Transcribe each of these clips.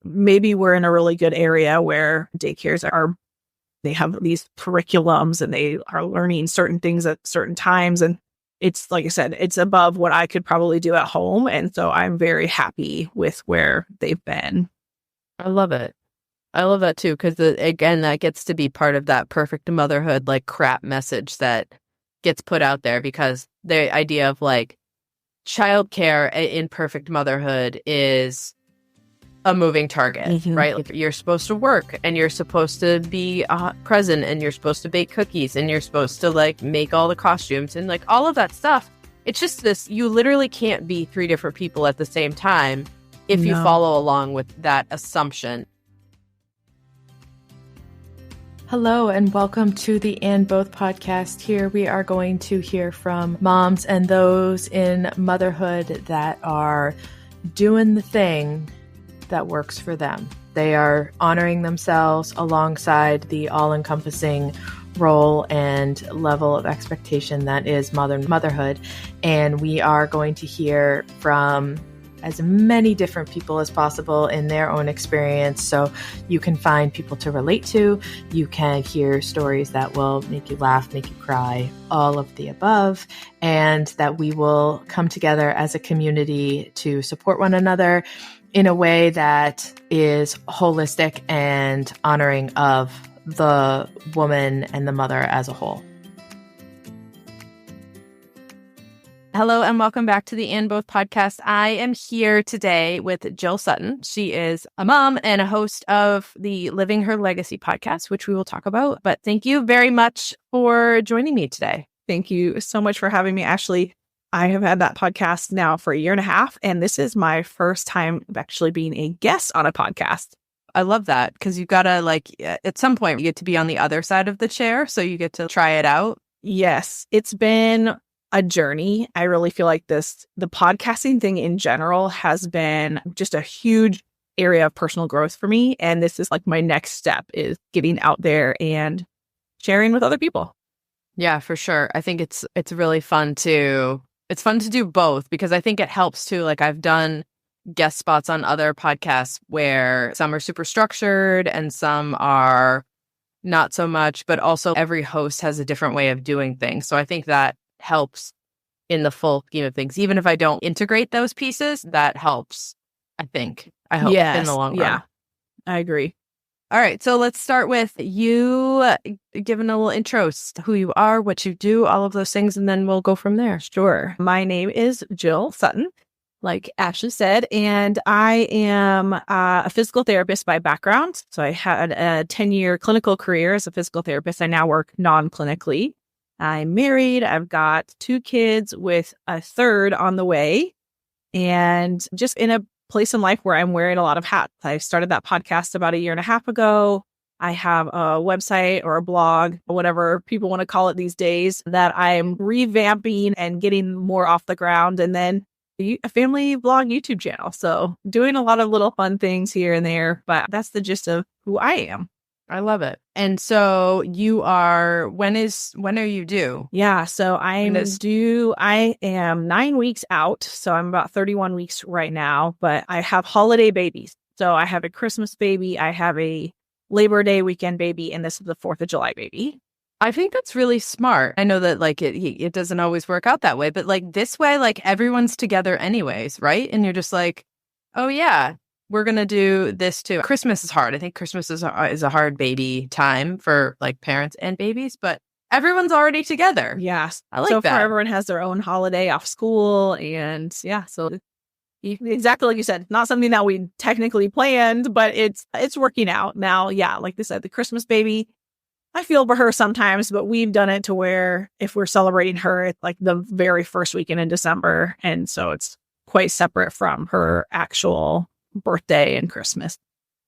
maybe we're in a really good area where daycares they have these curriculums and they are learning certain things at certain times. And it's, like I said, it's above what I could probably do at home. And so I'm very happy with where they've been. I love it. I love that too, because again, that gets to be part of that perfect motherhood, like crap message that gets put out there, because the idea of like childcare in perfect motherhood is a moving target, right? Like, you're supposed to work and you're supposed to be present and you're supposed to bake cookies and you're supposed to like make all the costumes and like all of that stuff. It's just this, you literally can't be three different people at the same time if you follow along with that assumption. Hello and welcome to the And Both podcast. Here we are going to hear from moms and those in motherhood that are doing the thing that works for them. They are honoring themselves alongside the all-encompassing role and level of expectation that is modern motherhood. And we are going to hear from as many different people as possible in their own experience. So you can find people to relate to. You can hear stories that will make you laugh, make you cry, all of the above, and that we will come together as a community to support one another in a way that is holistic and honoring of the woman and the mother as a whole. Hello and welcome back to the And Both podcast. I am here today with Jill Sutton. She is a mom and a host of the Living Her Legacy podcast, which we will talk about. But thank you very much for joining me today. Thank you so much for having me, Ashley. I have had that podcast now for a year and a half, and this is my first time actually being a guest on a podcast. I love that, because you gotta, like, at some point you get to be on the other side of the chair, so you get to try it out. Yes, it's been a journey. I really feel like the podcasting thing in general has been just a huge area of personal growth for me. And this is like my next step, is getting out there and sharing with other people. Yeah, for sure. I think it's really fun to do both, because I think it helps too. Like, I've done guest spots on other podcasts where some are super structured and some are not so much, but also every host has a different way of doing things. So I think that helps in the full scheme of things. Even if I don't integrate those pieces, that helps, I hope, in the long run. Yeah, I agree. All right, so let's start with you giving a little intro, who you are, what you do, all of those things, and then we'll go from there. Sure. My name is Jill Sutton, like Ashley said, and I am a physical therapist by background. So I had a 10-year clinical career as a physical therapist. I now work non-clinically. I'm married. I've got 2 kids with a third on the way, and just in a place in life where I'm wearing a lot of hats. I started that podcast about a year and a half ago. I have a website or a blog, or whatever people want to call it these days, that I'm revamping and getting more off the ground. And then a family vlog YouTube channel. So doing a lot of little fun things here and there, but that's the gist of who I am. I love it. And so you are, when are you due? Yeah, so I am 9 weeks out. So I'm about 31 weeks right now, but I have holiday babies. So I have a Christmas baby, I have a Labor Day weekend baby, and this is the 4th of July baby. I think that's really smart. I know that like it doesn't always work out that way, but like this way, like everyone's together anyways, right? And you're just like, oh yeah, we're going to do this too. Christmas is hard. I think Christmas is a hard baby time for like parents and babies, but everyone's already together. Yes. I like so that. So far, everyone has their own holiday off school. And yeah, so exactly like you said, not something that we technically planned, but it's working out now. Yeah, like they said, the Christmas baby, I feel for her sometimes, but we've done it to where if we're celebrating her, it's like the very first weekend in December. And so it's quite separate from her actual birthday and Christmas.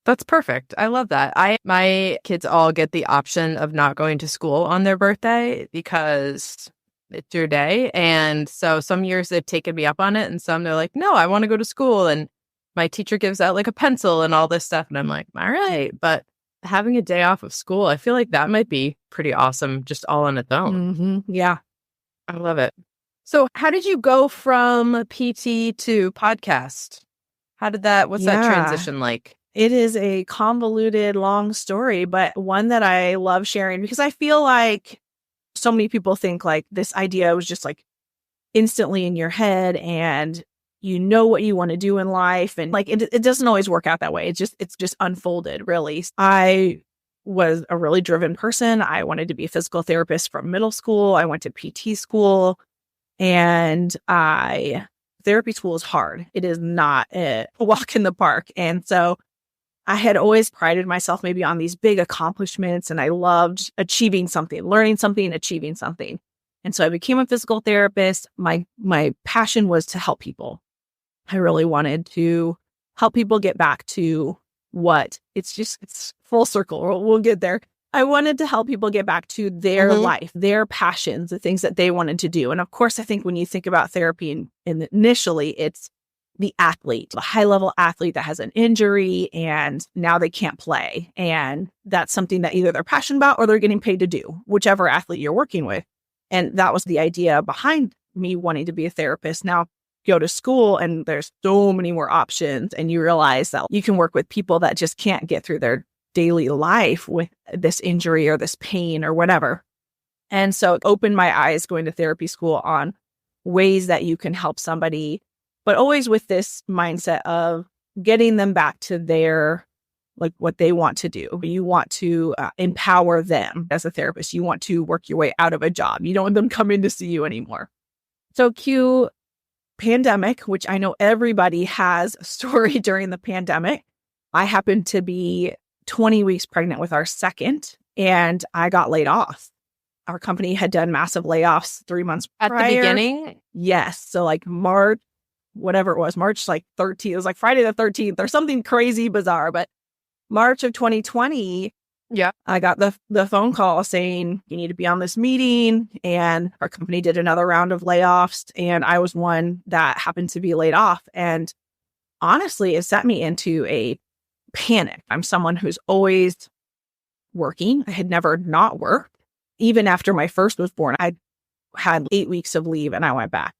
That's perfect. I love that. My kids all get the option of not going to school on their birthday because it's your day. And so some years they've taken me up on it, and some they're like, no, I want to go to school. And my teacher gives out like a pencil and all this stuff. And I'm like, all right. But having a day off of school, I feel like that might be pretty awesome just all on its own. Mm-hmm. Yeah. I love it. So how did you go from PT to podcast? What's that transition like? It is a convoluted, long story, but one that I love sharing because I feel like so many people think like this idea was just like instantly in your head and you know what you want to do in life. And like, it doesn't always work out that way. It's just unfolded really. I was a really driven person. I wanted to be a physical therapist from middle school. I went to PT school and therapy school is hard. It is not a walk in the park. And so I had always prided myself maybe on these big accomplishments and I loved achieving something, learning something, achieving something. And so I became a physical therapist. My passion was to help people. I really wanted to help people get back to it's full circle. We'll get there. I wanted to help people get back to their life, their passions, the things that they wanted to do. And of course, I think when you think about therapy and initially it's the athlete, the high level athlete that has an injury and now they can't play. And that's something that either they're passionate about or they're getting paid to do, whichever athlete you're working with. And that was the idea behind me wanting to be a therapist. Now, go to school and there's so many more options and you realize that you can work with people that just can't get through their daily life with this injury or this pain or whatever. And so it opened my eyes going to therapy school on ways that you can help somebody, but always with this mindset of getting them back to their, like what they want to do. You want to empower them as a therapist. You want to work your way out of a job. You don't want them coming to see you anymore. So cue pandemic, which I know everybody has a story during the pandemic. I happened to be 20 weeks pregnant with our second, and I got laid off. Our company had done massive layoffs 3 months prior. At the beginning? Yes. So like March, whatever it was, March like 13th. It was like Friday the 13th or something crazy bizarre. But March of 2020, I got the phone call saying, you need to be on this meeting. And our company did another round of layoffs. And I was one that happened to be laid off. And honestly, it set me into a panic. I'm someone who's always working. I had never not worked. Even after my first was born, I had 8 weeks of leave and I went back.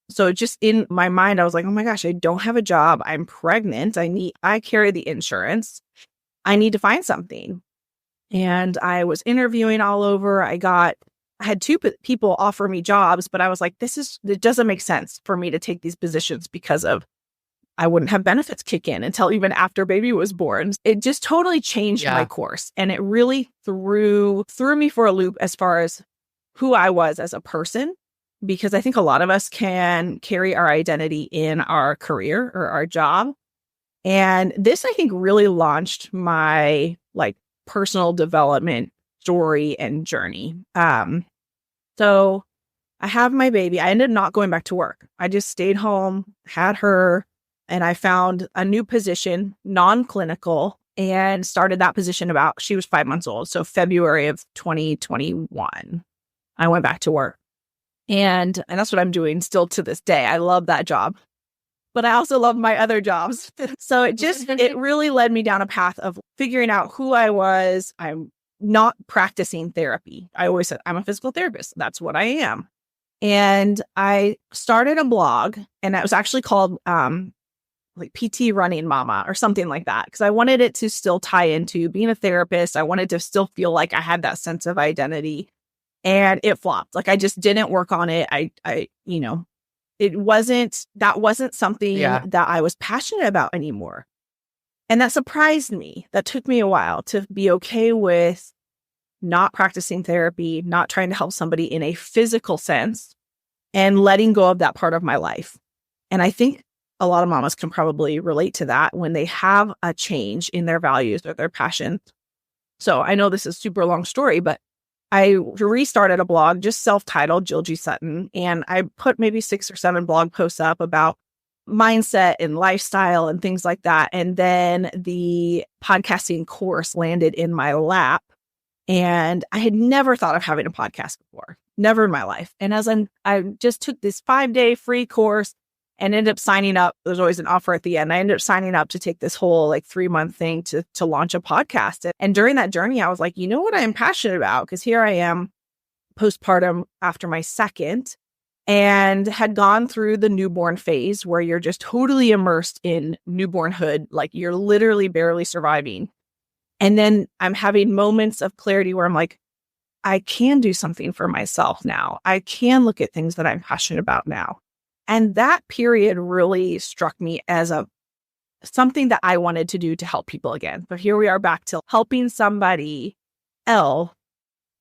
So just in my mind, I was like, oh my gosh, I don't have a job. I'm pregnant. I carry the insurance. I need to find something. And I was interviewing all over. I had two people offer me jobs, but I was like, it doesn't make sense for me to take these positions because I wouldn't have benefits kick in until even after baby was born. It just totally changed my course. And it really threw me for a loop as far as who I was as a person, because I think a lot of us can carry our identity in our career or our job. And this, I think, really launched my personal development story and journey. So I have my baby. I ended up not going back to work. I just stayed home, had her, and I found a new position, non-clinical, and started that position she was 5 months old. So February of 2021, I went back to work. And that's what I'm doing still to this day. I love that job, but I also love my other jobs. So it really led me down a path of figuring out who I was. I'm not practicing therapy. I always said I'm a physical therapist. That's what I am. And I started a blog, and it was actually called PT Running Mama or something like that, because I wanted it to still tie into being a therapist. I wanted to still feel like I had that sense of identity, and it flopped. I just didn't work on it. That wasn't something that I was passionate about anymore. And that surprised me. That took me a while to be okay with not practicing therapy, not trying to help somebody in a physical sense, and letting go of that part of my life. And I think a lot of mamas can probably relate to that when they have a change in their values or their passions. So I know this is a super long story, but I restarted a blog, just self-titled Jill Sutton, and I put maybe 6 or 7 blog posts up about mindset and lifestyle and things like that. And then the podcasting course landed in my lap, and I had never thought of having a podcast before, never in my life. And I just took this 5-day free course and ended up signing up. There's always an offer at the end. I ended up signing up to take this whole 3-month thing to launch a podcast. And during that journey, I was like, you know what I'm passionate about? Because here I am postpartum after my second. and had gone through the newborn phase where you're just totally immersed in newbornhood, like you're literally barely surviving. And then I'm having moments of clarity where I'm like, I can do something for myself now. I can look at things that I'm passionate about now. And that period really struck me as something that I wanted to do to help people again. But here we are back to helping somebody else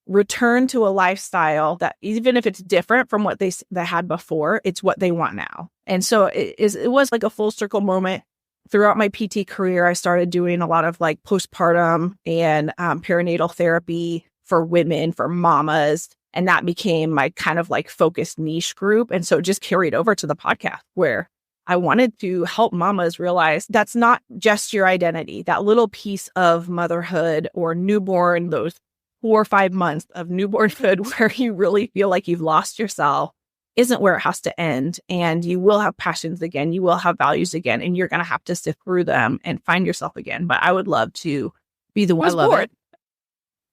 return to a lifestyle that, even if it's different from what they had before, it's what they want now. And so it was like a full circle moment. Throughout my PT career, I started doing a lot of like postpartum and perinatal therapy for women, for mamas. And that became my kind of like focused niche group. And so it just carried over to the podcast, where I wanted to help mamas realize that's not just your identity. That little piece of motherhood or newborn, those 4 or 5 months of newbornhood where you really feel like you've lost yourself, isn't where it has to end. And you will have passions again. You will have values again. And you're going to have to sift through them and find yourself again. But I would love to be the one who's bored.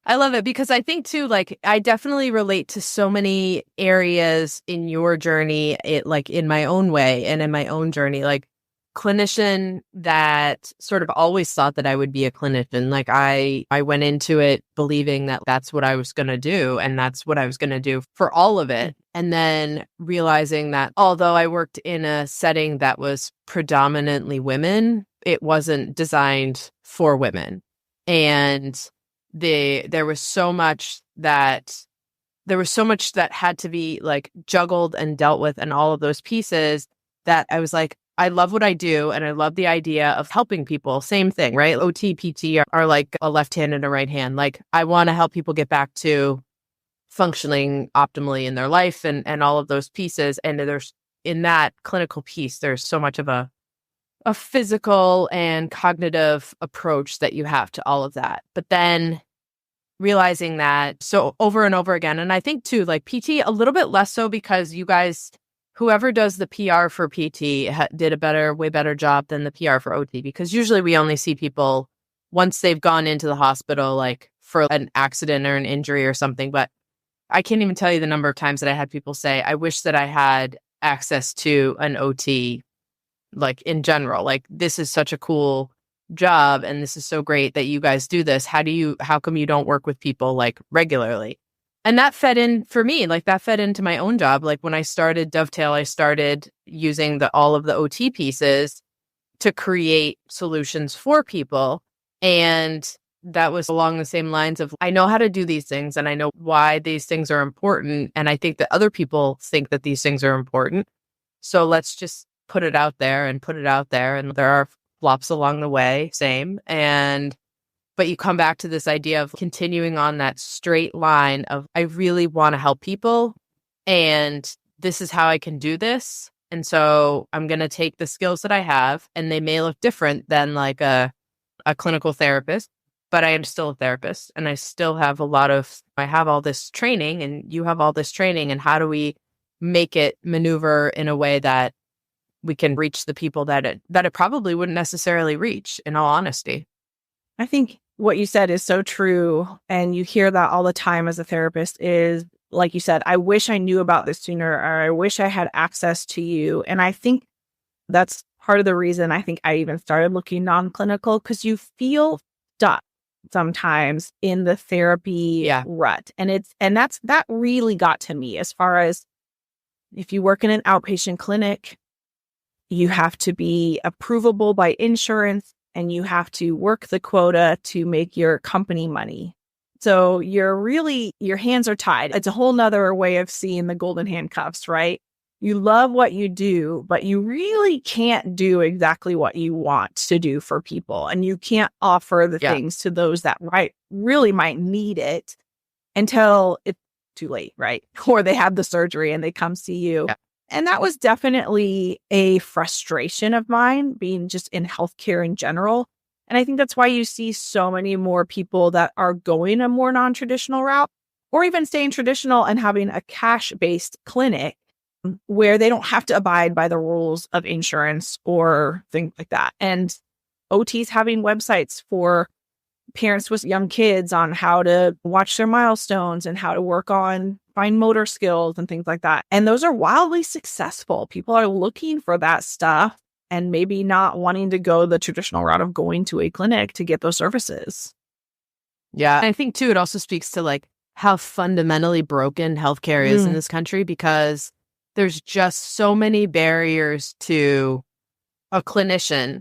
I love it because I think too, like, I definitely relate to so many areas in your journey, like in my own way and in my own journey, like clinician that sort of always thought that I would be a clinician. Like I went into it believing that that's what I was going to do. And that's what I was going to do for all of it. And then realizing that although I worked in a setting that was predominantly women, it wasn't designed for women. And there was so much that had to be like juggled and dealt with, and all of those pieces that I was like, I love what I do. And I love the idea of helping people. Same thing, right? OT, PT are like a left hand and a right hand. Like I want to help people get back to functioning optimally in their life and all of those pieces. And there's, in that clinical piece, there's so much of a physical and cognitive approach that you have to all of that. But then realizing that so over and over again. And I think too, like PT, a little bit less so because you guys, whoever does the PR for PT did a way better job than the PR for OT, because usually we only see people once they've gone into the hospital, like for an accident or an injury or something. But I can't even tell you the number of times that I had people say, I wish that I had access to an OT, like in general. Like, this is such a cool job and this is so great that you guys do this. How come you don't work with people like regularly? And that fed in for me, like that fed into my own job. Like when I started Dovetail, I started using all of the OT pieces to create solutions for people. And that was along the same lines of, I know how to do these things and I know why these things are important. And I think that other people think that these things are important. So let's just put it out there and put it out there. And there are flops along the way, same. But you come back to this idea of continuing on that straight line of, I really want to help people and this is how I can do this. And so I'm going to take the skills that I have, and they may look different than like a clinical therapist, but I am still a therapist and I still have I have all this training and you have all this training. And how do we make it maneuver in a way that we can reach the people that it probably wouldn't necessarily reach, in all honesty? I think what you said is so true. And you hear that all the time as a therapist is, like you said, I wish I knew about this sooner, or I wish I had access to you. And I think that's part of the reason I think I even started looking non-clinical, because you feel stuck sometimes in the therapy rut. And that really got to me, as far as if you work in an outpatient clinic, you have to be approvable by insurance and you have to work the quota to make your company money. So your hands are tied. It's a whole nother way of seeing the golden handcuffs, right? You love what you do, but you really can't do exactly what you want to do for people. And you can't offer the things to those that really might need it until it's too late, right? Or they have the surgery and they come see you. Yeah. And that was definitely a frustration of mine, being just in healthcare in general. And I think that's why you see so many more people that are going a more non-traditional route, or even staying traditional and having a cash-based clinic where they don't have to abide by the rules of insurance or things like that. And OTs having websites for parents with young kids on how to watch their milestones and how to work on fine motor skills and things like that. And those are wildly successful. People are looking for that stuff and maybe not wanting to go the traditional route of going to a clinic to get those services. Yeah. I think too, it also speaks to like how fundamentally broken healthcare is in this country, because there's just so many barriers to a clinician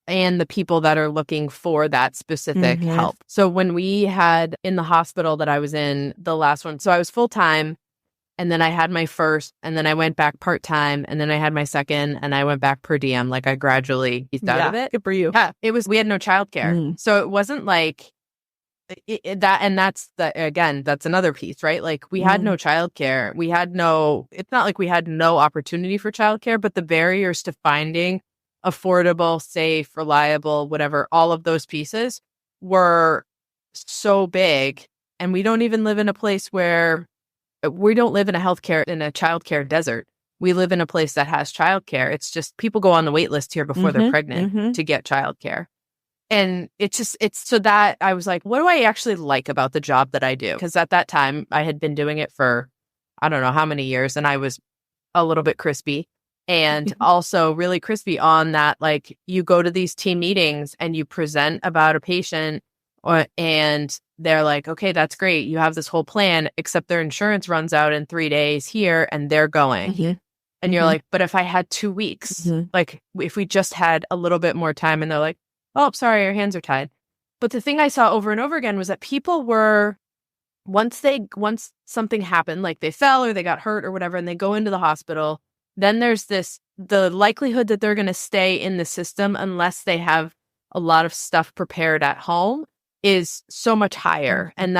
and the people that are looking for that specific help. So when we had in the hospital that I was in, the last one, so I was full-time, and then I had my first, and then I went back part-time, and then I had my second, and I went back per diem. Like I gradually eased out of it. Good for you. Yeah, we had no childcare. So it wasn't like that's another piece, right? Like we had no childcare. It's not like we had no opportunity for childcare, but the barriers to finding affordable, safe, reliable, whatever, all of those pieces were so big. And we don't even live in a place where we don't live in a childcare desert. We live in a place that has childcare. It's just people go on the wait list here before they're pregnant to get childcare. And it's so that I was like, what do I actually like about the job that I do? Because at that time I had been doing it for, I don't know how many years, and I was a little bit crispy. And also really crispy on that, like you go to these team meetings and you present about a patient and they're like, okay, that's great. You have this whole plan, except their insurance runs out in 3 days here and they're going. And you're like, but if I had 2 weeks, like if we just had a little bit more time, and they're like, oh, sorry, your hands are tied. But the thing I saw over and over again was that people were, once something happened, like they fell or they got hurt or whatever, and they go into the hospital, then there's the likelihood that they're going to stay in the system unless they have a lot of stuff prepared at home is so much higher. And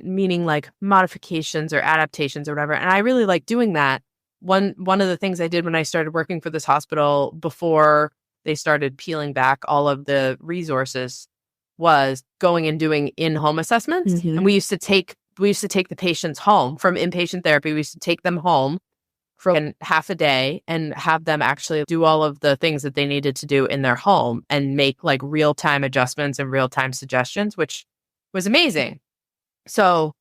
meaning like modifications or adaptations or whatever. And I really like doing that. One of the things I did when I started working for this hospital before they started peeling back all of the resources was going and doing in-home assessments. And we used to take the patients home from inpatient therapy. We used to take them home for half a day and have them actually do all of the things that they needed to do in their home and make like real-time adjustments and real-time suggestions, which was amazing. So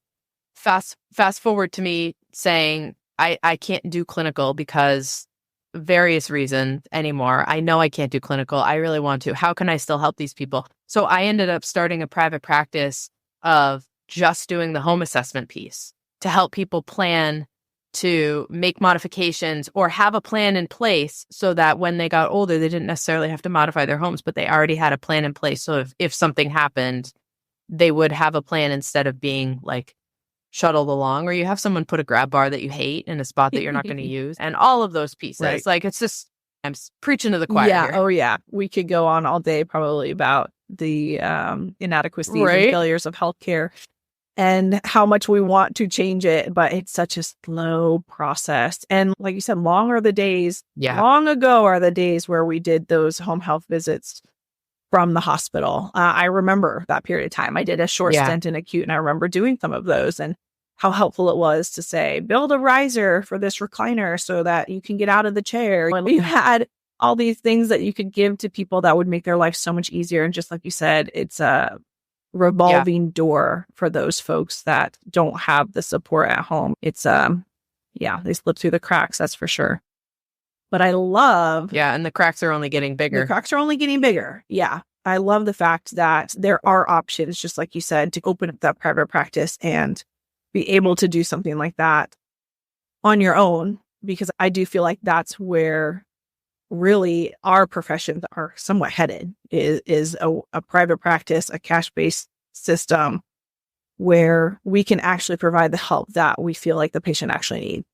fast forward to me saying, I can't do clinical because various reasons anymore. I know I can't do clinical. I really want to. How can I still help these people? So I ended up starting a private practice of just doing the home assessment piece to help people plan to make modifications or have a plan in place so that when they got older, they didn't necessarily have to modify their homes, but they already had a plan in place. So if something happened, they would have a plan instead of being like shuttled along, or you have someone put a grab bar that you hate in a spot that you're not going to use, and all of those pieces. Right. Like it's just, I'm preaching to the choir Yeah. here. Oh, yeah. We could go on all day probably about the inadequacies and failures of healthcare and how much we want to change it, but it's such a slow process. And like you said, long are the days. Yeah. Long ago are the days where we did those home health visits from the hospital. I remember that period of time. I did a short stint in acute, and I remember doing some of those and how helpful it was to say, build a riser for this recliner so that you can get out of the chair. And you had all these things that you could give to people that would make their life so much easier. And just like you said, it's a revolving door for those folks that don't have the support at home. It's they slip through the cracks, that's for sure. But I love and the cracks are only getting bigger. The cracks are only getting bigger. Yeah. I love the fact that there are options, just like you said, to open up that private practice and be able to do something like that on your own, because I do feel like that's where really our professions are somewhat headed is a private practice, a cash-based system where we can actually provide the help that we feel like the patient actually needs.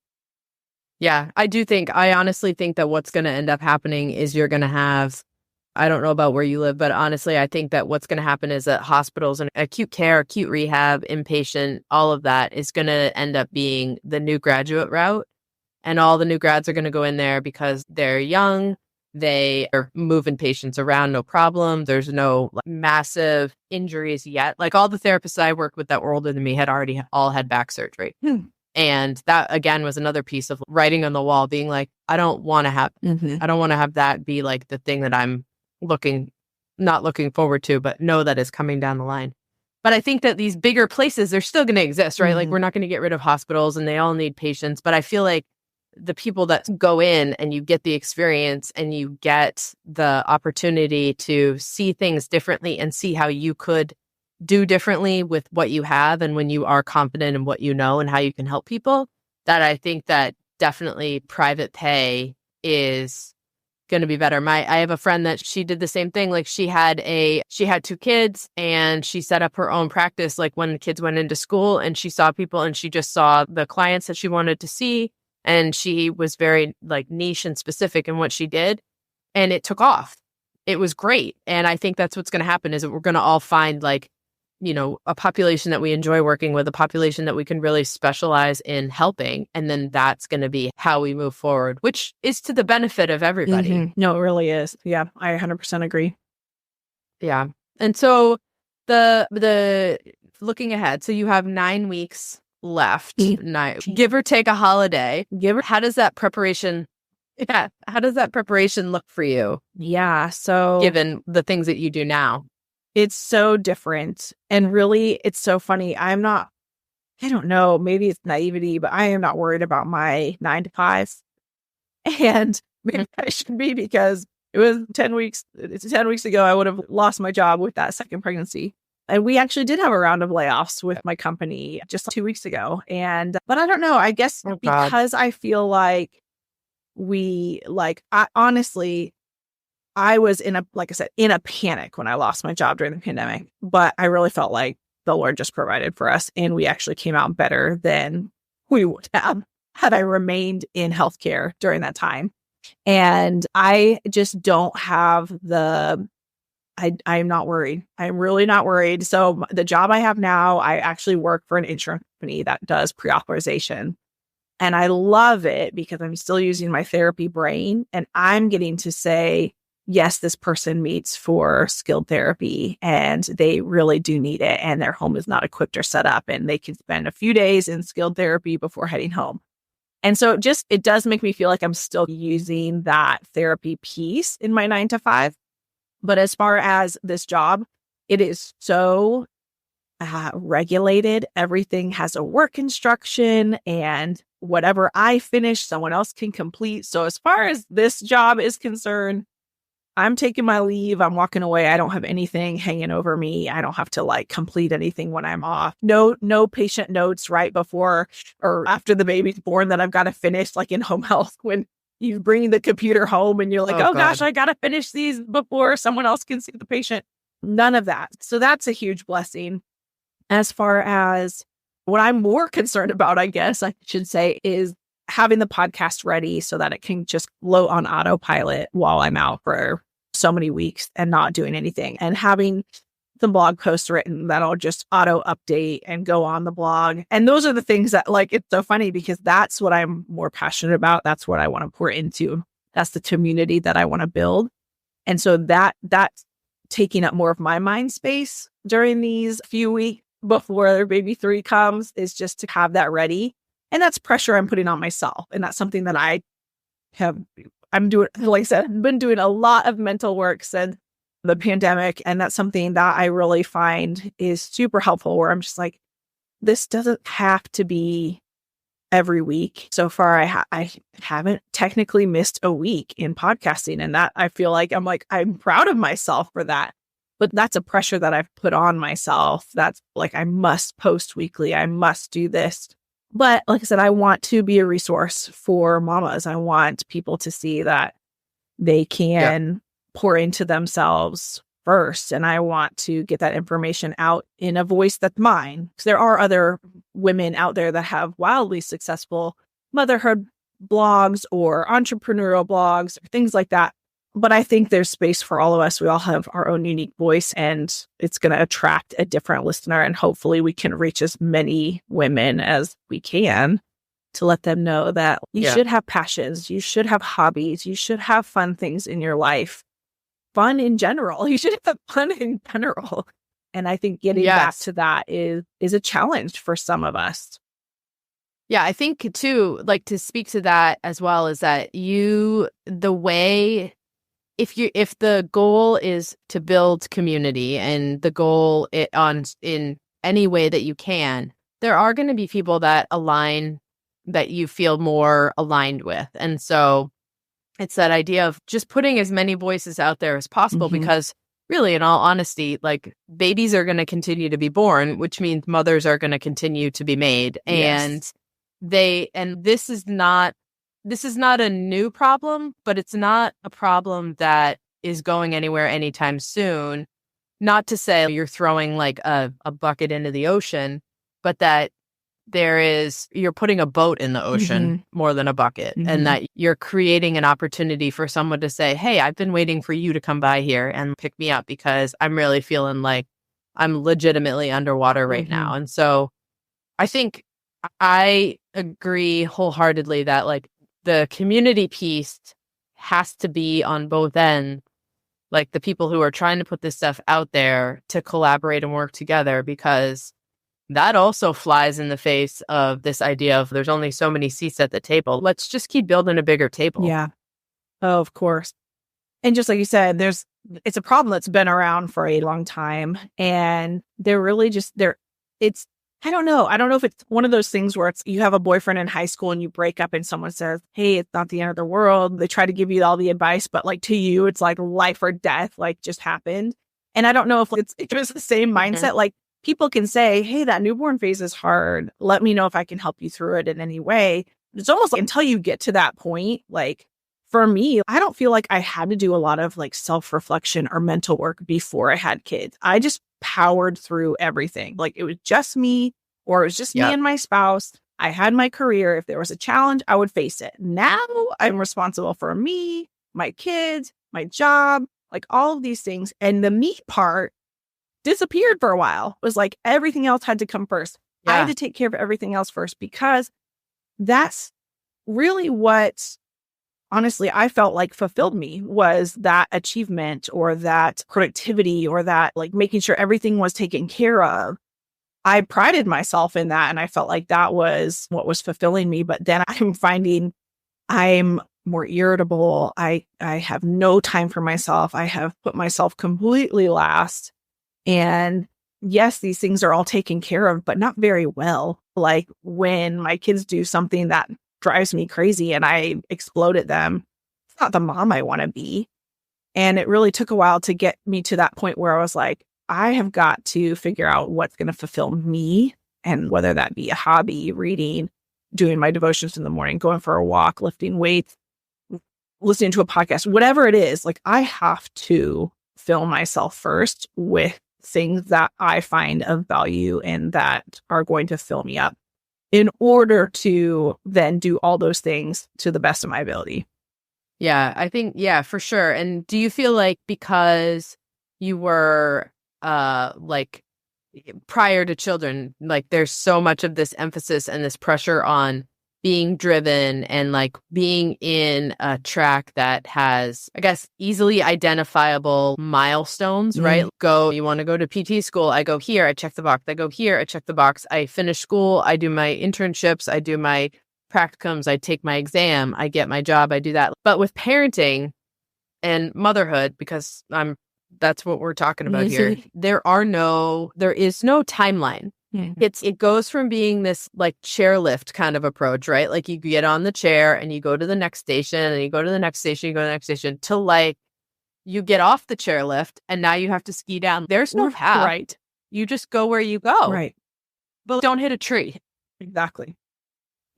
Yeah, I honestly think that what's going to end up happening is you're going to have, I don't know about where you live, but honestly, I think that what's going to happen is that hospitals and acute care, acute rehab, inpatient, all of that is going to end up being the new graduate route. And all the new grads are going to go in there because they're young. They are moving patients around, no problem. There's no massive injuries yet. Like all the therapists I worked with that were older than me had already all had back surgery. And that again was another piece of writing on the wall, being like, I don't want to have that be like the thing that I'm not looking forward to, but know that is coming down the line. But I think that these bigger places, they're still going to exist, right? Like Mhm. we're not going to get rid of hospitals and they all need patients. But I feel like the people that go in and you get the experience and you get the opportunity to see things differently and see how you could do differently with what you have and when you are confident in what you know and how you can help people, that I think that definitely private pay is going to be better. I have a friend that she did the same thing. Like she had 2 kids and she set up her own practice like when the kids went into school, and she saw people and she just saw the clients that she wanted to see, and she was very like niche and specific in what she did, and it took off. It was great. And I think that's what's going to happen, is that we're going to all find like, a population that we enjoy working with, a population that we can really specialize in helping. And then that's going to be how we move forward, which is to the benefit of everybody. Mhm. No, it really is. Yeah, I 100% agree. Yeah. And so the looking ahead, so you have 9 weeks left, give or take a holiday. How does that preparation look for you? Yeah, so Given the things that you do now? it's so different. And really, it's so funny. I don't know, maybe it's naivety, but I am not worried about my 9 to 5. And maybe I should be, because it was 10 weeks. It's 10 weeks ago, I would have lost my job with that second pregnancy. And we actually did have a round of layoffs with my company just 2 weeks ago. But I don't know, I guess because I feel like honestly, I was like I said, in a panic when I lost my job during the pandemic, but I really felt like the Lord just provided for us. And we actually came out better than we would have had I remained in healthcare during that time. And I just don't have I'm not worried. I'm really not worried. So the job I have now, I actually work for an insurance company that does pre-authorization. And I love it because I'm still using my therapy brain, and I'm getting to say, yes, this person meets for skilled therapy and they really do need it, and their home is not equipped or set up, and they can spend a few days in skilled therapy before heading home. And so it does make me feel like I'm still using that therapy piece in my 9 to 5. But as far as this job, it is so regulated. Everything has a work instruction, and whatever I finish, someone else can complete. So as far as this job is concerned, I'm taking my leave. I'm walking away. I don't have anything hanging over me. I don't have to complete anything when I'm off. No patient notes right before or after the baby's born that I've got to finish, like in home health, when you bring the computer home and you're like, oh gosh, I got to finish these before someone else can see the patient. None of that. So that's a huge blessing. As far as what I'm more concerned about, I guess I should say, is having the podcast ready so that it can just float on autopilot while I'm out for so many weeks and not doing anything, and having the blog posts written that'll just auto update and go on the blog. And those are the things that it's so funny because that's what I'm more passionate about. That's what I want to pour into. That's the community that I want to build. And so that's taking up more of my mind space during these few weeks before baby 3 comes, is just to have that ready. And that's pressure I'm putting on myself. And that's something that I'm doing, like I said, I've been doing a lot of mental work since the pandemic. And that's something that I really find is super helpful, where I'm just like, this doesn't have to be every week. So far, I haven't technically missed a week in podcasting. And that I feel like I'm proud of myself for that. But that's a pressure that I've put on myself. That's like, I must post weekly. I must do this. But like I said, I want to be a resource for mamas. I want people to see that they can pour into themselves first. And I want to get that information out in a voice that's mine. Because there are other women out there that have wildly successful motherhood blogs or entrepreneurial blogs or things like that. But I think there's space for all of us. We all have our own unique voice, and it's going to attract a different listener. And hopefully we can reach as many women as we can to let them know that you should have passions. You should have hobbies. You should have fun things in your life. Fun in general. You should have fun in general. And I think getting back to that is a challenge for some of us. Yeah, I think too, to speak to that as well, is that the way if the goal is to build community and the goal in any way that you can, there are going to be people that you feel more aligned with. And so it's that idea of just putting as many voices out there as possible, because really, in all honesty, like, babies are going to continue to be born, which means mothers are going to continue to be made. Yes. And this is not a new problem, but it's not a problem that is going anywhere anytime soon. Not to say you're throwing like a bucket into the ocean, but that you're putting a boat in the ocean more than a bucket, and that you're creating an opportunity for someone to say, hey, I've been waiting for you to come by here and pick me up because I'm really feeling like I'm legitimately underwater right now. And so I think I agree wholeheartedly that like the community piece has to be on both ends, like the people who are trying to put this stuff out there to collaborate and work together, because that also flies in the face of this idea of there's only so many seats at the table. Let's just keep building a bigger table. Yeah. Oh, of course. And just like you said, it's a problem that's been around for a long time. And they're really I don't know. I don't know if it's one of those things where you have a boyfriend in high school and you break up and someone says, hey, it's not the end of the world. They try to give you all the advice, but like to you, it's like life or death, like just happened. And I don't know if it's just the same mindset. Like, people can say, hey, that newborn phase is hard. Let me know if I can help you through it in any way. It's almost like until you get to that point, like for me, I don't feel like I had to do a lot of like self-reflection or mental work before I had kids. I just powered through everything. Like it was just me, or it was just me and my spouse. I had my career. If there was a challenge, I would face it. Now I'm responsible for me, my kids, my job, like all of these things. And the me part disappeared for a while. It was like everything else had to come first. I had to take care of everything else first, because that's really what, honestly, I felt like fulfilled me, was that achievement or that productivity or that like making sure everything was taken care of. I prided myself in that, and I felt like that was what was fulfilling me. But then I'm finding I'm more irritable. I have no time for myself. I have put myself completely last. And yes, these things are all taken care of, but not very well. Like when my kids do something that drives me crazy and I explode at them, it's not the mom I want to be. And it really took a while to get me to that point where I was like, I have got to figure out what's going to fulfill me. And whether that be a hobby, reading, doing my devotions in the morning, going for a walk, lifting weights, listening to a podcast, whatever it is, like I have to fill myself first with things that I find of value and that are going to fill me up in order to then do all those things to the best of my ability. Yeah, I think, yeah, for sure. And do you feel like because you were like prior to children, like there's so much of this emphasis and this pressure on being driven and like being in a track that has, I guess, easily identifiable milestones, right? You want to go to PT school, I go here, I check the box. I go here, I check the box. I finish school, I do my internships, I do my practicums, I take my exam, I get my job, I do that. But with parenting and motherhood, because that's what we're talking about here, there is no timeline. It goes from being this like chairlift kind of approach, right? Like you get on the chair and you go to the next station and you go to the next station, you go to the next station, till like you get off the chairlift and now you have to ski down. There's no path. Right. You just go where you go. Right. But don't hit a tree. Exactly.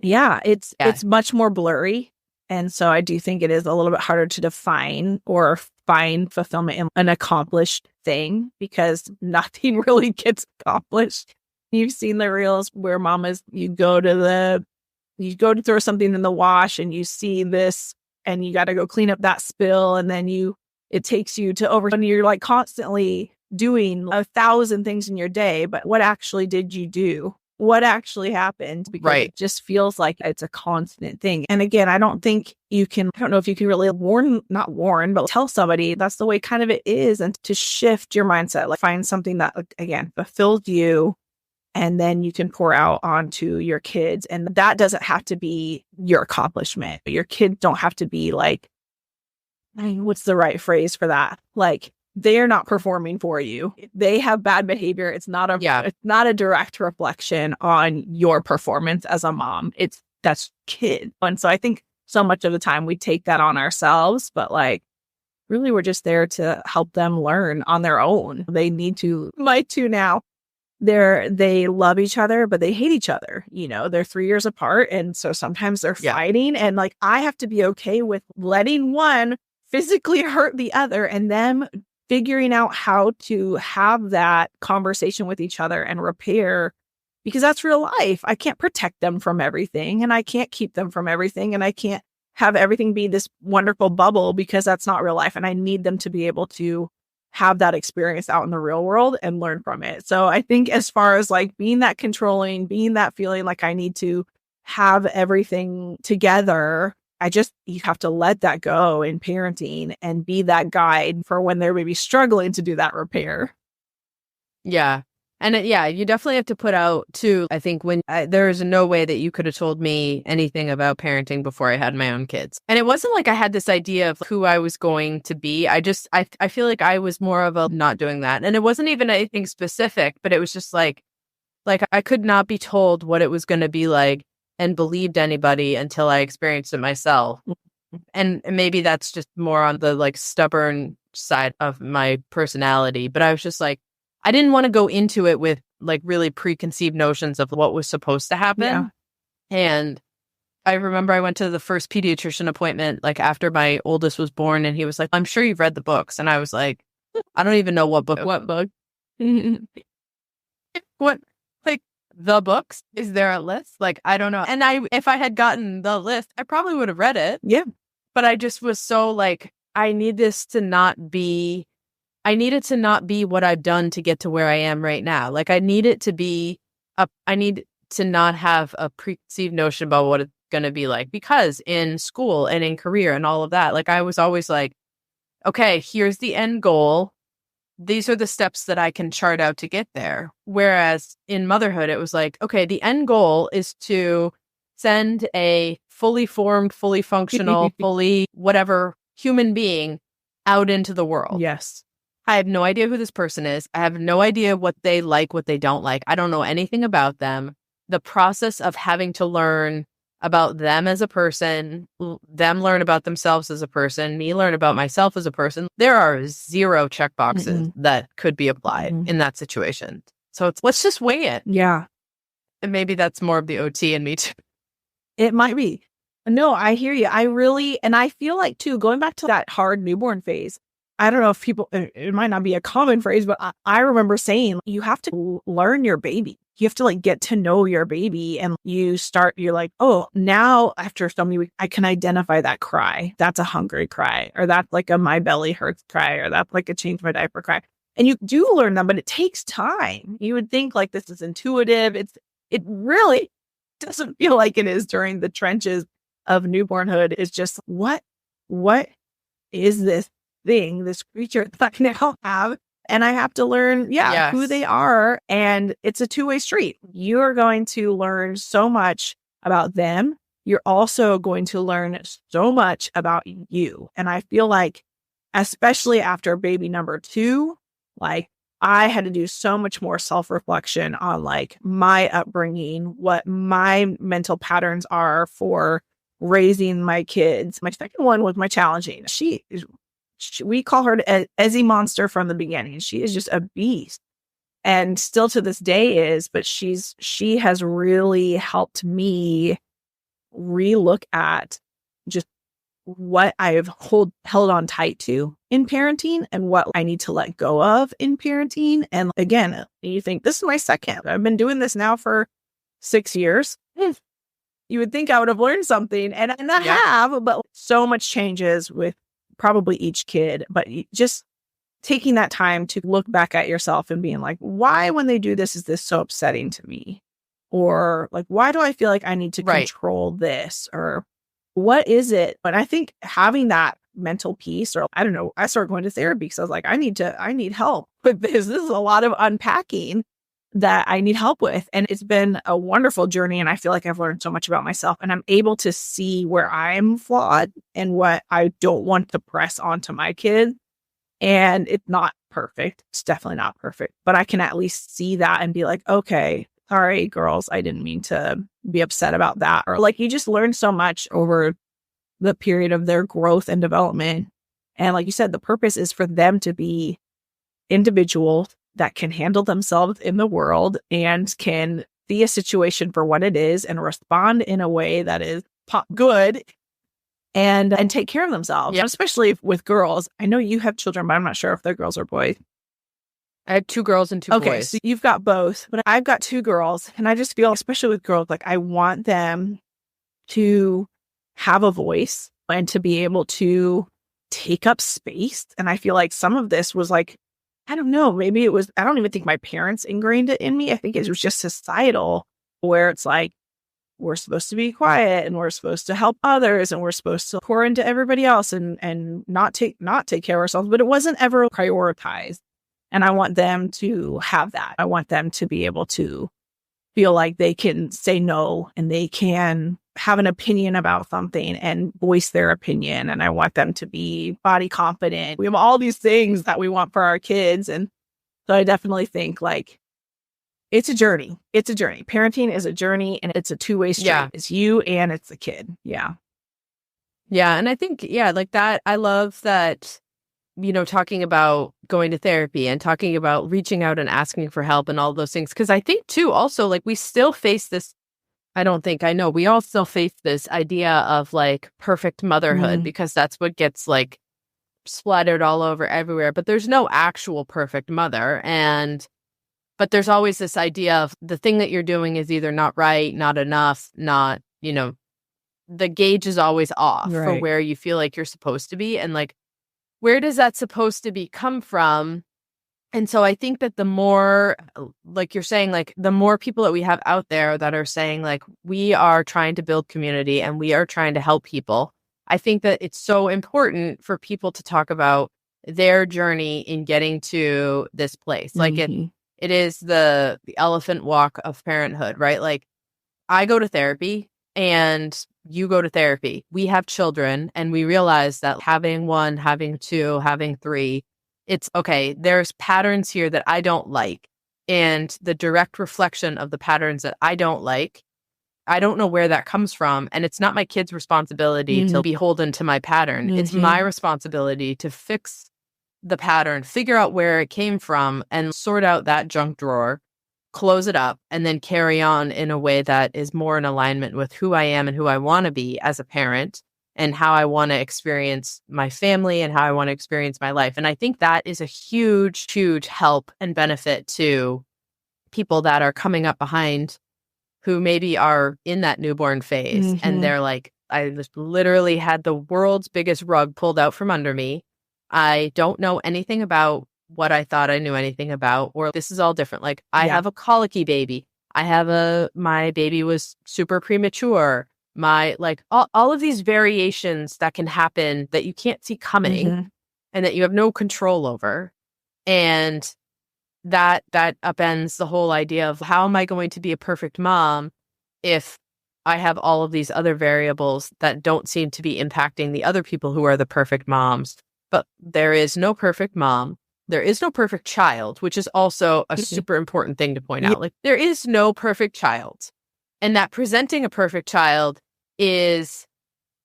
Yeah, it's much more blurry. And so I do think it is a little bit harder to define or find fulfillment in an accomplished thing, because nothing really gets accomplished. You've seen the reels where you go to throw something in the wash and you see this and you got to go clean up that spill. And then it takes you to over, and you're like constantly doing 1,000 things in your day. But what actually did you do? What actually happened? Because it just feels like it's a constant thing. And again, I don't know if you can really not warn, but tell somebody that's the way kind of it is, and to shift your mindset, like find something that, again, fulfills you. And then you can pour out onto your kids. And that doesn't have to be your accomplishment. Your kids don't have to be like what's the right phrase for that? Like, they're not performing for you. They have bad behavior. It's not a direct reflection on your performance as a mom. That's kid. And so I think so much of the time we take that on ourselves, but like, really, we're just there to help them learn on their own. They need to. My two now, they love each other, but they hate each other. They're 3 years apart. And so sometimes they're fighting. And like, I have to be okay with letting one physically hurt the other and them figuring out how to have that conversation with each other and repair, because that's real life. I can't protect them from everything, and I can't keep them from everything, and I can't have everything be this wonderful bubble, because that's not real life. And I need them to be able to have that experience out in the real world and learn from it. So I think as far as like being that controlling, being that feeling like I need to have everything together, you have to let that go in parenting and be that guide for when they're maybe struggling to do that repair. Yeah. And you definitely have to put out too. I think there is no way that you could have told me anything about parenting before I had my own kids. And it wasn't like I had this idea of who I was going to be. I feel like I was more of a not doing that. And it wasn't even anything specific, but it was just like I could not be told what it was going to be like and believed anybody until I experienced it myself. And maybe that's just more on the like stubborn side of my personality. But I was just like, I didn't want to go into it with like really preconceived notions of what was supposed to happen. Yeah. And I remember I went to the first pediatrician appointment like after my oldest was born, and he was like, I'm sure you've read the books. And I was like, I don't even know what book. What book? What? Like the books? Is there a list? Like, I don't know. And if I had gotten the list, I probably would have read it. Yeah. But I just was so like, I need it to not be what I've done to get to where I am right now. Like I need to not have a preconceived notion about what it's going to be like, because in school and in career and all of that, like I was always like, okay, here's the end goal. These are the steps that I can chart out to get there. Whereas in motherhood, it was like, okay, the end goal is to send a fully formed, fully functional, fully whatever human being out into the world. Yes. I have no idea who this person is. I have no idea what they like, what they don't like. I don't know anything about them. The process of having to learn about them as a person, them learn about themselves as a person, me learn about myself as a person. There are 0 checkboxes that could be applied in that situation. So let's just weigh it. Yeah. And maybe that's more of the OT in me too. It might be. No, I hear you. And I feel like too, going back to that hard newborn phase, I don't know if it might not be a common phrase, but I remember saying you have to learn your baby. You have to like get to know your baby, and you're like, oh, now after so many weeks, I can identify that cry. That's a hungry cry, or that's like a my belly hurts cry, or that's like a change my diaper cry. And you do learn them, but it takes time. You would think like this is intuitive. It really doesn't feel like it is during the trenches of newbornhood. It's just what is this thing, this creature that I now have, and I have to learn who they are, and it's a two-way street. You're going to learn so much about them. You're also going to learn so much about you. And I feel like, especially after baby number 2, like I had to do so much more self-reflection on like my upbringing, what my mental patterns are for raising my kids. My second one was my challenging. We call her an Ezzy monster from the beginning. She is just a beast, and still to this day is, but she has really helped me relook at just what I've held on tight to in parenting and what I need to let go of in parenting. And again, you think this is my second. I've been doing this now for 6 years. You would think I would have learned something, and I have, but so much changes with probably each kid, but just taking that time to look back at yourself and being like, why, when they do this, is this so upsetting to me? Or like, why do I feel like I need to control this? Or what is it? But I think having that mental peace, or I don't know, I started going to therapy because I was like, I need help with this. This is a lot of unpacking. that I need help with. And it's been a wonderful journey. And I feel like I've learned so much about myself, and I'm able to see where I'm flawed and what I don't want to press onto my kid. And it's not perfect. It's definitely not perfect, but I can at least see that and be like, okay, sorry, girls, I didn't mean to be upset about that. Or like, you just learn so much over the period of their growth and development. And like you said, the purpose is for them to be individuals that can handle themselves in the world and can see a situation for what it is and respond in a way that is good and take care of themselves. Yeah. Especially with girls. I know you have children, but I'm not sure if they're girls or boys. I have 2 girls and 2 boys. Okay, so you've got both, but I've got 2 girls, and I just feel, especially with girls, like I want them to have a voice and to be able to take up space. And I feel like some of this was like, I don't know, maybe it was, I don't even think my parents ingrained it in me. I think it was just societal, where it's like, we're supposed to be quiet and we're supposed to help others and we're supposed to pour into everybody else and not take care of ourselves, but it wasn't ever prioritized. And I want them to have that. I want them to be able to feel like they can say no and they can have an opinion about something and voice their opinion. And I want them to be body confident. We have all these things that we want for our kids. And so I definitely think like it's a journey. It's a journey. Parenting is a journey, and it's a two-way street. Yeah. It's you and it's the kid. Yeah. Yeah. And I think, like that, I love that, talking about going to therapy and talking about reaching out and asking for help and all those things. Because I think too, also, like we still face this, I know we all still face this idea of like perfect motherhood, because that's what gets like splattered all over everywhere. But there's no actual perfect mother. But there's always this idea of the thing that you're doing is either not right, not enough, not, the gauge is always off for where you feel like you're supposed to be. And like, where does that supposed to be come from? And so I think that the more, like you're saying, like the more people that we have out there that are saying like, we are trying to build community and we are trying to help people. I think that it's so important for people to talk about their journey in getting to this place. Like it is the elephant walk of parenthood, right? Like I go to therapy and you go to therapy. We have children and we realize that having 1, having 2, having 3, it's okay. There's patterns here that I don't like. And the direct reflection of the patterns that I don't like, I don't know where that comes from. And it's not my kid's responsibility to be beholden to my pattern. It's my responsibility to fix the pattern, figure out where it came from and sort out that junk drawer, close it up, and then carry on in a way that is more in alignment with who I am and who I want to be as a parent and how I want to experience my family and how I want to experience my life. And I think that is a huge, huge help and benefit to people that are coming up behind who maybe are in that newborn phase. And they're like, I just literally had the world's biggest rug pulled out from under me. I don't know anything about what I thought I knew anything about, or this is all different. Like I have a colicky baby. My baby was super premature. Like all of these variations that can happen that you can't see coming and that you have no control over. And that upends the whole idea of how am I going to be a perfect mom if I have all of these other variables that don't seem to be impacting the other people who are the perfect moms. But there is no perfect mom. There is no perfect child, which is also a super important thing to point out. Like there is no perfect child. And that presenting a perfect child is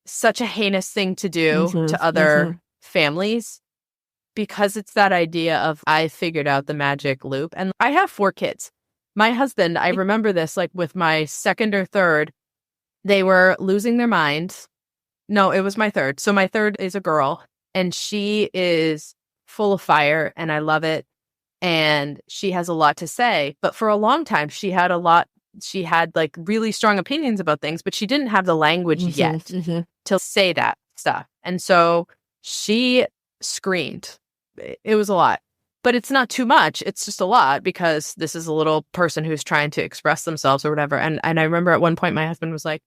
such a heinous thing to do to other families, because it's that idea of I figured out the magic loop. And I have 4 kids. My husband, I remember this like with my second or third, they were losing their minds. No, it was my third. So my third is a girl. And she is full of fire and I love it. And she has a lot to say. But for a long time, she had like really strong opinions about things, but she didn't have the language yet to say that stuff. And so she screamed. It was a lot. But it's not too much. It's just a lot because this is a little person who's trying to express themselves or whatever. And I remember at one point my husband was like,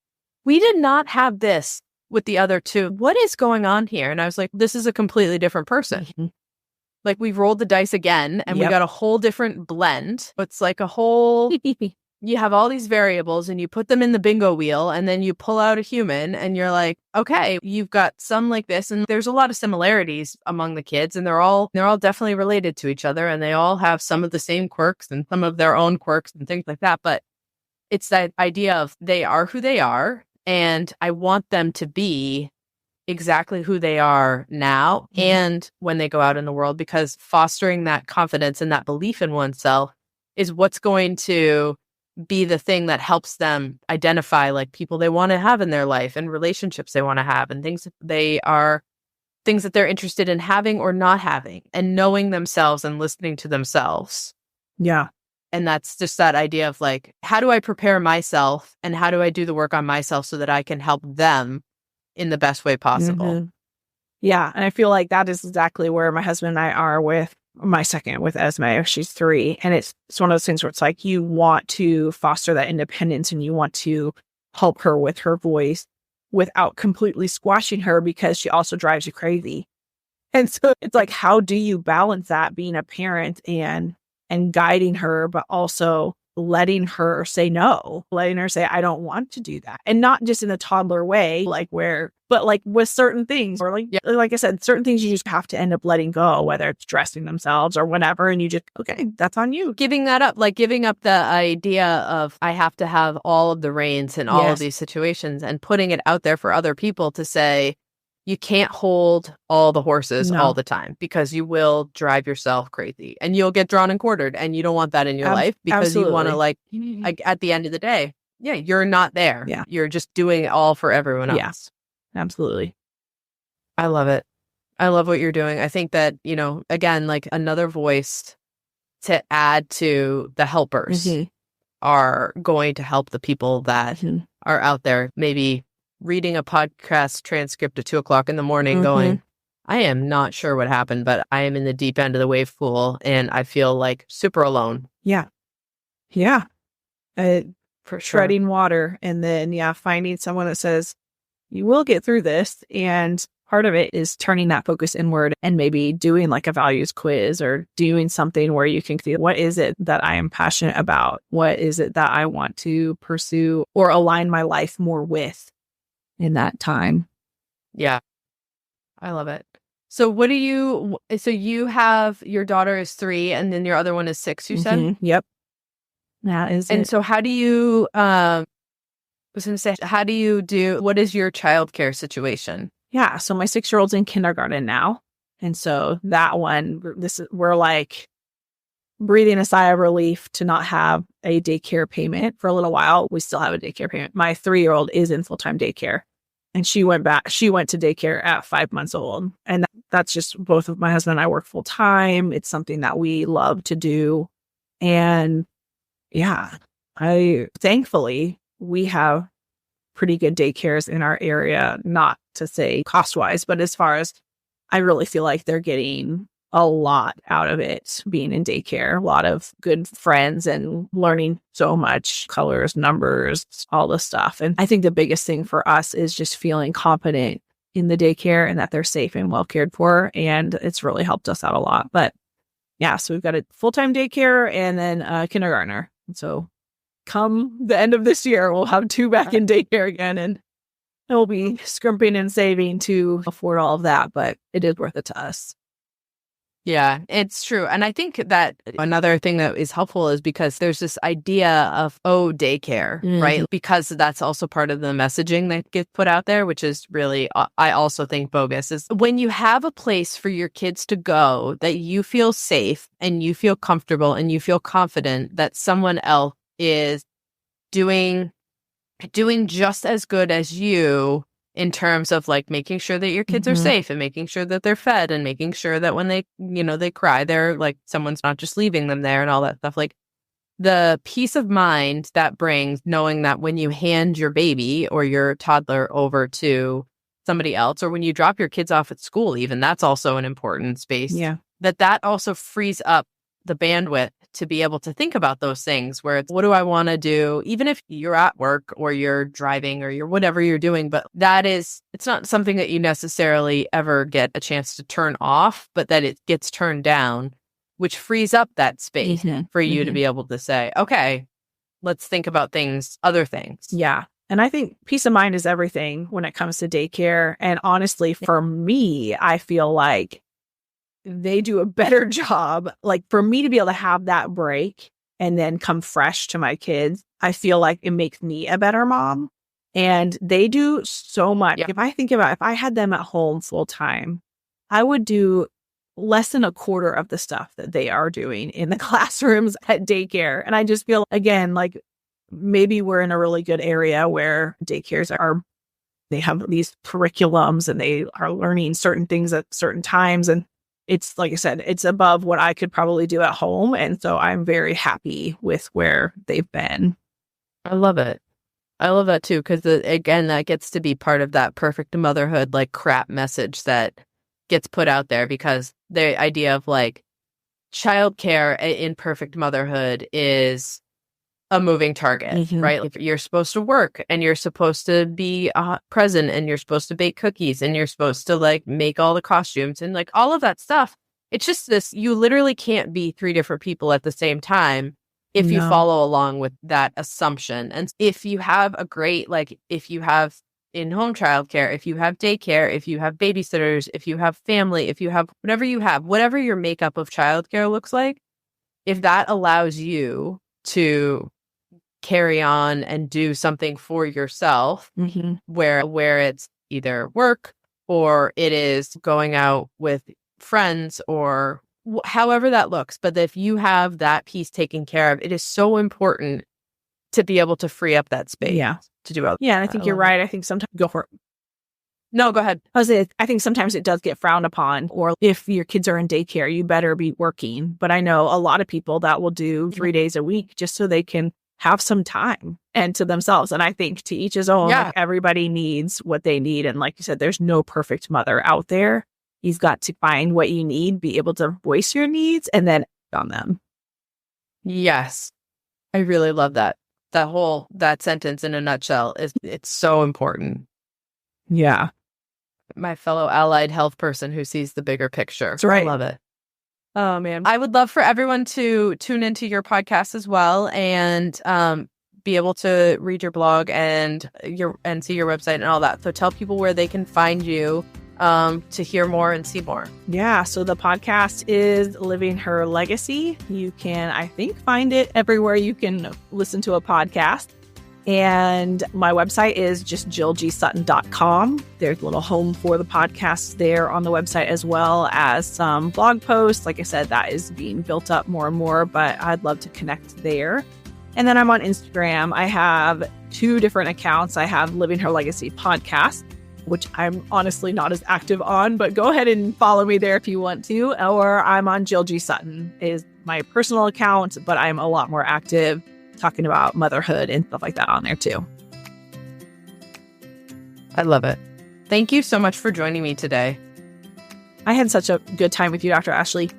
we did not have this with the other 2. What is going on here? And I was like, this is a completely different person. like we've rolled the dice again and we got a whole different blend. It's like a whole, you have all these variables and you put them in the bingo wheel and then you pull out a human and you're like, okay, you've got some like this. And there's a lot of similarities among the kids and they're all definitely related to each other and they all have some of the same quirks and some of their own quirks and things like that. But it's that idea of they are who they are and I want them to be exactly who they are now and when they go out in the world, because fostering that confidence and that belief in oneself is what's going to be the thing that helps them identify like people they want to have in their life and relationships they want to have and things that they're interested in having or not having and knowing themselves and listening to themselves. Yeah. And that's just that idea of like, how do I prepare myself and how do I do the work on myself so that I can help them in the best way possible? Yeah. And I feel like that is exactly where my husband and I are with my second, with Esme. She's 3. And it's one of those things where it's like you want to foster that independence and you want to help her with her voice without completely squashing her because she also drives you crazy. And so it's like, how do you balance that being a parent and guiding her, but also letting her say no, letting her say, I don't want to do that. And not just in a toddler way, but like with certain things, or like I said, certain things you just have to end up letting go, whether it's dressing themselves or whatever. And you just, okay, that's on you. Giving that up, like giving up the idea of I have to have all of the reins in all of these situations and putting it out there for other people to say, you can't hold all the horses all the time because you will drive yourself crazy and you'll get drawn and quartered and you don't want that in your life because you want to like at the end of the day, you're not there. Yeah. You're just doing it all for everyone else. Yes, absolutely. I love it. I love what you're doing. I think that, again, like another voice to add to the helpers are going to help the people that are out there, maybe reading a podcast transcript at 2:00 in the morning going, I am not sure what happened, but I am in the deep end of the wave pool and I feel like super alone. Yeah. Yeah. For sure. Treading water and then, finding someone that says, you will get through this. And part of it is turning that focus inward and maybe doing like a values quiz or doing something where you can see what is it that I am passionate about? What is it that I want to pursue or align my life more with in that time? Yeah. I love it. So you have, your daughter is 3 and then your other one is 6, you said? Yep. That is and it. So how do you, what is your childcare situation? Yeah. So my 6-year-old's in kindergarten now. And so that one, we're like breathing a sigh of relief to not have a daycare payment for a little while. We still have a daycare payment. My 3-year-old is in full-time daycare. And she went to daycare at 5 months old. And that's just both of my husband and I work full time. It's something that we love to do. And thankfully we have pretty good daycares in our area, not to say cost wise, but as far as I really feel like they're getting a lot out of it being in daycare, a lot of good friends and learning so much, colors, numbers, all this stuff. And I think the biggest thing for us is just feeling confident in the daycare and that they're safe and well cared for. And it's really helped us out a lot. But so we've got a full-time daycare and then a kindergartner. And so come the end of this year, we'll have 2 back in daycare again. And we'll be scrimping and saving to afford all of that. But it is worth it to us. Yeah, it's true. And I think that another thing that is helpful is because there's this idea of, daycare, right? Because that's also part of the messaging that gets put out there, which is really, I also think bogus, is when you have a place for your kids to go that you feel safe and you feel comfortable and you feel confident that someone else is doing just as good as you in terms of like making sure that your kids are safe and making sure that they're fed and making sure that when they, they cry, they're like, someone's not just leaving them there and all that stuff. Like the peace of mind that brings knowing that when you hand your baby or your toddler over to somebody else, or when you drop your kids off at school, even that's also an important space. Yeah. That also frees up the bandwidth to be able to think about those things where it's, what do I want to do? Even if you're at work or you're driving or you're whatever you're doing, but it's not something that you necessarily ever get a chance to turn off, but that it gets turned down, which frees up that space for you to be able to say, okay, let's think about other things. Yeah. And I think peace of mind is everything when it comes to daycare. And honestly, for me, I feel like they do a better job. Like for me to be able to have that break and then come fresh to my kids, I feel like it makes me a better mom. And they do so much. Yeah. If I think about if I had them at home full time, I would do less than a quarter of the stuff that they are doing in the classrooms at daycare. And I just feel, again, like maybe we're in a really good area where daycares they have these curriculums and they are learning certain things at certain times. And it's, like I said, it's above what I could probably do at home. And so I'm very happy with where they've been. I love it. I love that too, because again, that gets to be part of that perfect motherhood, like crap message that gets put out there, because the idea of like childcare in perfect motherhood is a moving target, right? Like you're supposed to work and you're supposed to be present and you're supposed to bake cookies and you're supposed to like make all the costumes and like all of that stuff. It's just this, you literally can't be 3 different people at the same time if you follow along with that assumption. And if you have if you have in-home childcare, if you have daycare, if you have babysitters, if you have family, if you have whatever your makeup of childcare looks like, if that allows you to carry on and do something for yourself, where it's either work or it is going out with friends or however that looks. But if you have that piece taken care of, it is so important to be able to free up that space to do other. Yeah, and I think you're right. I think sometimes go for it. No, go ahead. I think sometimes it does get frowned upon, or if your kids are in daycare, you better be working. But I know a lot of people that will do 3 days a week just so they can have some time and to themselves. And I think to each his own, like everybody needs what they need. And like you said, there's no perfect mother out there. You've got to find what you need, be able to voice your needs, and then act on them. Yes. I really love that. That sentence in a nutshell it's so important. Yeah. My fellow allied health person who sees the bigger picture. That's right. I love it. Oh man. I would love for everyone to tune into your podcast as well and be able to read your blog and see your website and all that. So tell people where they can find you to hear more and see more. Yeah. So the podcast is Living Her Legacy. You can, I think, find it everywhere you can listen to a podcast. And my website is just jillgsutton.com. There's a little home for the podcast there on the website, as well as some blog posts. Like I said, that is being built up more and more, but I'd love to connect there. And then I'm on Instagram. I have 2 different accounts. I have Living Her Legacy podcast, which I'm honestly not as active on, but go ahead and follow me there if you want to. Or I'm on Jill G. Sutton is my personal account, but I'm a lot more active talking about motherhood and stuff like that on there too. I love it. Thank you so much for joining me today. I had such a good time with you, Dr. Ashley.